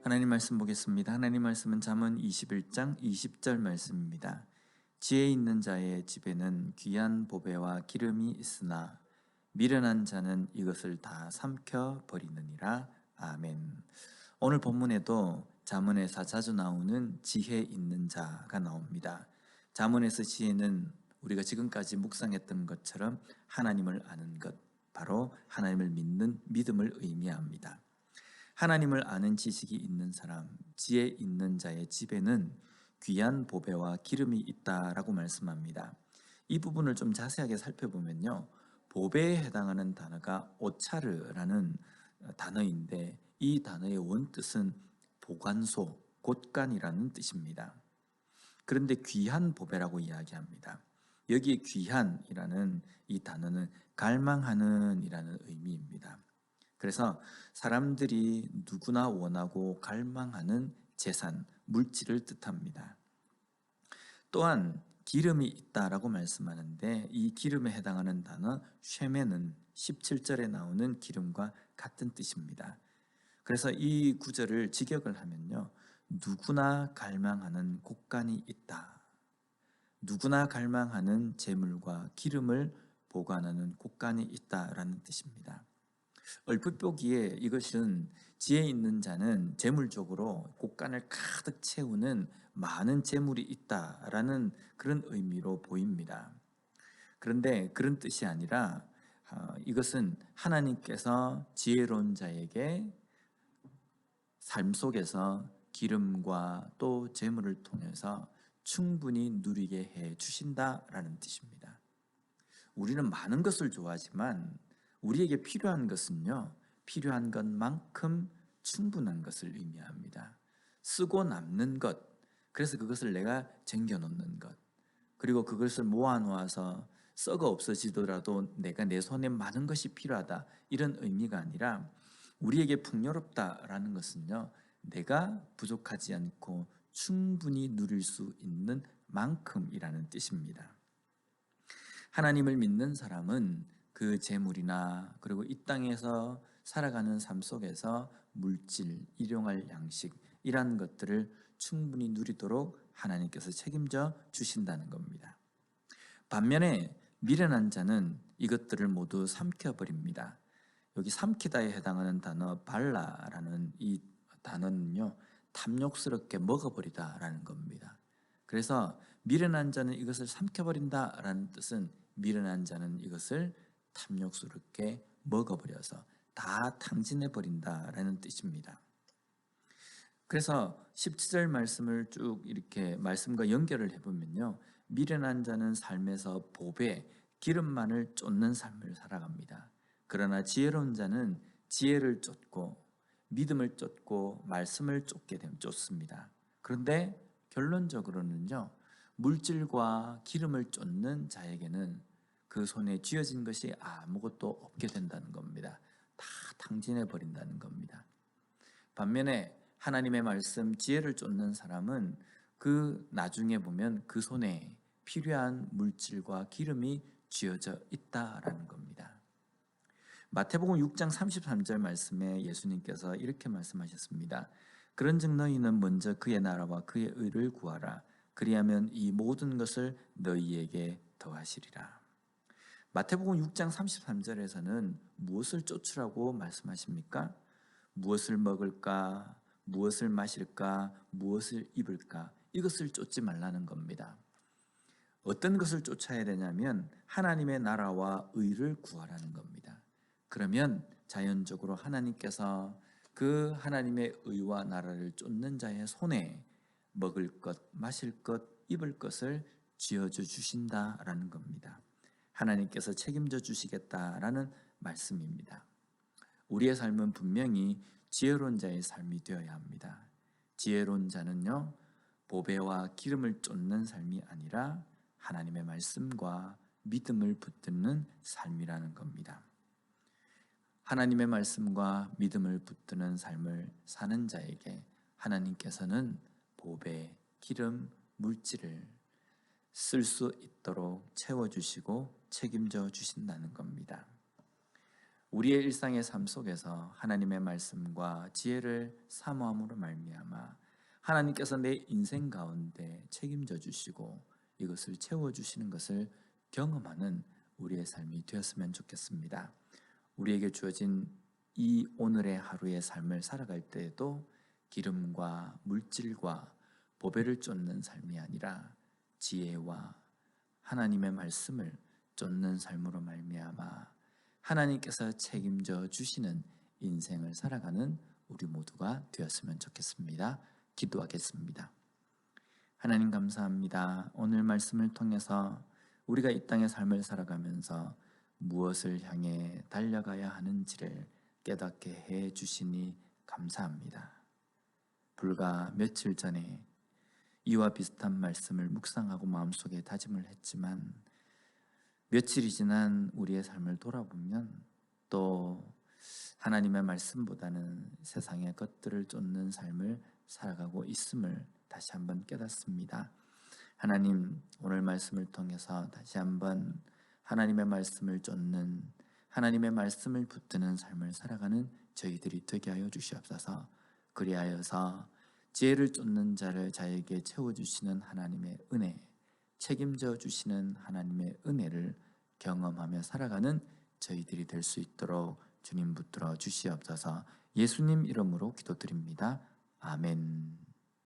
하나님 말씀 보겠습니다. 하나님 말씀은 잠언 21장 20절 말씀입니다. 지혜 있는 자의 집에는 귀한 보배와 기름이 있으나 미련한 자는 이것을 다 삼켜 버리느니라. 아멘. 오늘 본문에도 잠언에서 자주 나오는 지혜 있는 자가 나옵니다. 잠언에서 지혜는 우리가 지금까지 묵상했던 것처럼 하나님을 아는 것, 바로 하나님을 믿는 믿음을 의미합니다. 하나님을 아는 지식이 있는 사람, 지혜 있는 자의 집에는 귀한 보배와 기름이 있다라고 말씀합니다. 이 부분을 좀 자세하게 살펴보면요, 보배에 해당하는 단어가 오차르라는 단어인데, 이 단어의 원뜻은 보관소, 곳간이라는 뜻입니다. 그런데 귀한 보배라고 이야기합니다. 여기에 귀한이라는 이 단어는 갈망하는 이라는 의미입니다. 그래서 사람들이 누구나 원하고 갈망하는 재산, 물질을 뜻합니다. 또한 기름이 있다라고 말씀하는데, 이 기름에 해당하는 단어 쉐메는 17절에 나오는 기름과 같은 뜻입니다. 그래서 이 구절을 직역을 하면요, 누구나 갈망하는 곳간이 있다. 누구나 갈망하는 재물과 기름을 보관하는 곳간이 있다라는 뜻입니다. 얼핏 보기에 이것은 지혜 있는 자는 재물적으로 곳간을 가득 채우는 많은 재물이 있다라는 그런 의미로 보입니다. 그런데 그런 뜻이 아니라 이것은 하나님께서 지혜로운 자에게 삶 속에서 기름과 또 재물을 통해서 충분히 누리게 해 주신다라는 뜻입니다. 우리는 많은 것을 좋아하지만 우리에게 필요한 것은요, 필요한 것만큼 충분한 것을 의미합니다. 쓰고 남는 것, 그래서 그것을 내가 쟁겨놓는 것, 그리고 그것을 모아놓아서 썩어 없어지더라도 내가 내 손에 많은 것이 필요하다, 이런 의미가 아니라 우리에게 풍요롭다라는 것은요, 내가 부족하지 않고 충분히 누릴 수 있는 만큼이라는 뜻입니다. 하나님을 믿는 사람은 그 재물이나 그리고 이 땅에서 살아가는 삶 속에서 물질, 일용할 양식, 이러한 것들을 충분히 누리도록 하나님께서 책임져 주신다는 겁니다. 반면에 미련한 자는 이것들을 모두 삼켜버립니다. 여기 삼키다에 해당하는 단어 발라라는 이 단어는요, 탐욕스럽게 먹어버리다라는 겁니다. 그래서 미련한 자는 이것을 삼켜버린다라는 뜻은 미련한 자는 이것을 탐욕스럽게 먹어버려서 다 탕진해버린다라는 뜻입니다. 그래서 17절 말씀을 쭉 이렇게 말씀과 연결을 해보면요, 미련한 자는 삶에서 보배, 기름만을 쫓는 삶을 살아갑니다. 그러나 지혜로운 자는 지혜를 쫓고 믿음을 쫓고 말씀을 쫓습니다. 그런데 결론적으로는요, 물질과 기름을 쫓는 자에게는 그 손에 쥐어진 것이 아무것도 없게 된다는 겁니다. 다 탕진해 버린다는 겁니다. 반면에 하나님의 말씀, 지혜를 쫓는 사람은 그 나중에 보면 그 손에 필요한 물질과 기름이 쥐어져 있다라는 겁니다. 마태복음 6장 33절 말씀에 예수님께서 이렇게 말씀하셨습니다. 그런즉 너희는 먼저 그의 나라와 그의 의를 구하라. 그리하면 이 모든 것을 너희에게 더하시리라. 마태복음 6장 33절에서는 무엇을 쫓으라고 말씀하십니까? 무엇을 먹을까? 무엇을 마실까? 무엇을 입을까? 이것을 쫓지 말라는 겁니다. 어떤 것을 쫓아야 되냐면 하나님의 나라와 의를 구하라는 겁니다. 그러면 자연적으로 하나님께서 그 하나님의 의와 나라를 쫓는 자의 손에 먹을 것, 마실 것, 입을 것을 쥐어줘 주신다라는 겁니다. 하나님께서 책임져 주시겠다라는 말씀입니다. 우리의 삶은 분명히 지혜로운 자의 삶이 되어야 합니다. 지혜로운 자는요, 보배와 기름을 쫓는 삶이 아니라 하나님의 말씀과 믿음을 붙드는 삶이라는 겁니다. 하나님의 말씀과 믿음을 붙드는 삶을 사는 자에게 하나님께서는 보배, 기름, 물질을 쓸 수 있도록 채워주시고 책임져 주신다는 겁니다. 우리의 일상의 삶 속에서 하나님의 말씀과 지혜를 사모함으로 말미암아 하나님께서 내 인생 가운데 책임져 주시고 이것을 채워 주시는 것을 경험하는 우리의 삶이 되었으면 좋겠습니다. 우리에게 주어진 이 오늘의 하루의 삶을 살아갈 때에도 기름과 물질과 보배를 쫓는 삶이 아니라 지혜와 하나님의 말씀을 쫓는 삶으로 말미암아 하나님께서 책임져 주시는 인생을 살아가는 우리 모두가 되었으면 좋겠습니다. 기도하겠습니다. 하나님 감사합니다. 오늘 말씀을 통해서 우리가 이 땅의 삶을 살아가면서 무엇을 향해 달려가야 하는지를 깨닫게 해 주시니 감사합니다. 불과 며칠 전에 이와 비슷한 말씀을 묵상하고 마음속에 다짐을 했지만 며칠이 지난 우리의 삶을 돌아보면 또 하나님의 말씀보다는 세상의 것들을 쫓는 삶을 살아가고 있음을 다시 한번 깨닫습니다. 하나님, 오늘 말씀을 통해서 다시 한번 하나님의 말씀을 쫓는, 하나님의 말씀을 붙드는 삶을 살아가는 저희들이 되게 하여 주시옵소서. 그리하여서 지혜를 쫓는 자를 자에게 채워주시는 하나님의 은혜, 책임져 주시는 하나님의 은혜를 경험하며 살아가는 저희들이 될 수 있도록 주님 붙들어 주시옵소서. 예수님 이름으로 기도드립니다. 아멘.